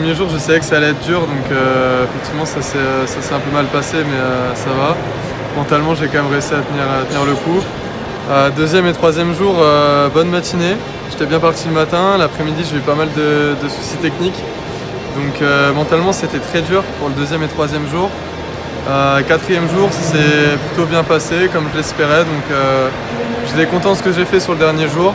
premier jour, je savais que ça allait être dur, donc effectivement ça s'est un peu mal passé, mais ça va. Mentalement, j'ai quand même réussi à tenir le coup. Deuxième et troisième jour, bonne matinée. J'étais bien parti le matin, l'après-midi j'ai eu pas mal de soucis techniques. Donc mentalement c'était très dur pour le deuxième et troisième jour. Quatrième jour c'est plutôt bien passé comme je l'espérais, donc j'étais content de ce que j'ai fait sur le dernier jour.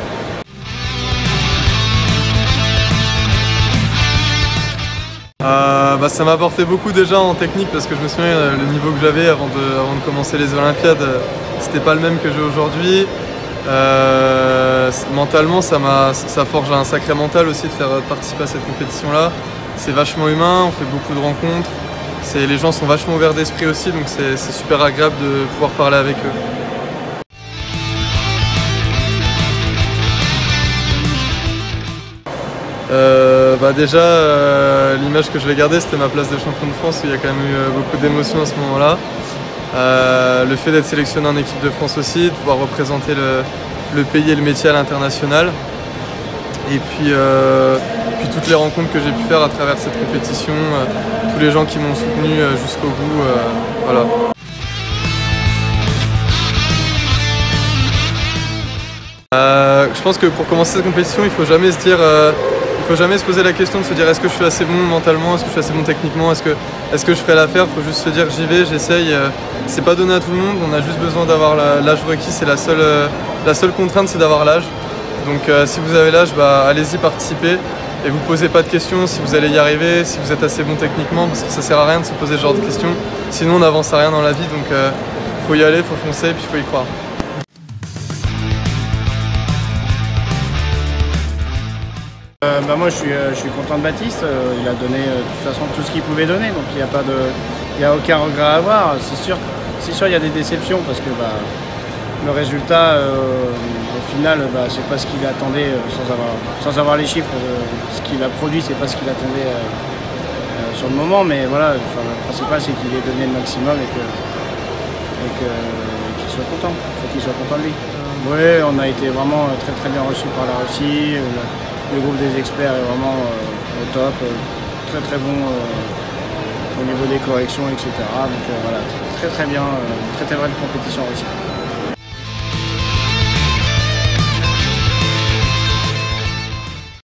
Ça m'a apporté beaucoup déjà en technique parce que je me souviens le niveau que j'avais avant de commencer les Olympiades, c'était pas le même que j'ai aujourd'hui. Mentalement ça forge un sacré mental aussi de faire participer à cette compétition là. C'est vachement humain, on fait beaucoup de rencontres, les gens sont vachement ouverts d'esprit aussi, donc c'est super agréable de pouvoir parler avec eux. Déjà, l'image que je vais garder, c'était ma place de champion de France où il y a quand même eu beaucoup d'émotions à ce moment-là. Le fait d'être sélectionné en équipe de France aussi, de pouvoir représenter le pays et le métier à l'international. Et puis toutes les rencontres que j'ai pu faire à travers cette compétition, tous les gens qui m'ont soutenu jusqu'au bout. Voilà. Je pense que pour commencer cette compétition, il faut jamais se poser la question de se dire est-ce que je suis assez bon mentalement, est-ce que je suis assez bon techniquement, est-ce que je ferai l'affaire. Il faut juste se dire j'y vais, j'essaye. C'est pas donné à tout le monde, on a juste besoin d'avoir l'âge requis, c'est la seule contrainte, c'est d'avoir l'âge. Donc si vous avez l'âge, allez-y, participez et vous posez pas de questions si vous allez y arriver, si vous êtes assez bon techniquement, parce que ça sert à rien de se poser ce genre de questions, sinon on n'avance à rien dans la vie, donc faut y aller, faut foncer et puis faut y croire. Moi je suis content de Baptiste, il a donné de toute façon tout ce qu'il pouvait donner, donc il n'y a aucun regret à avoir. C'est sûr il y a des déceptions parce que le résultat au final c'est pas ce qu'il attendait sans avoir les chiffres, ce qu'il a produit c'est pas ce qu'il attendait sur le moment, mais voilà, le principal c'est qu'il ait donné le maximum et qu'il soit content, faut qu'il soit content de lui. Oui, on a été vraiment très bien reçus par la Russie. Le groupe des experts est vraiment au top, très bon au niveau des corrections, etc. Donc voilà, très bien, très bonne compétition en Russie.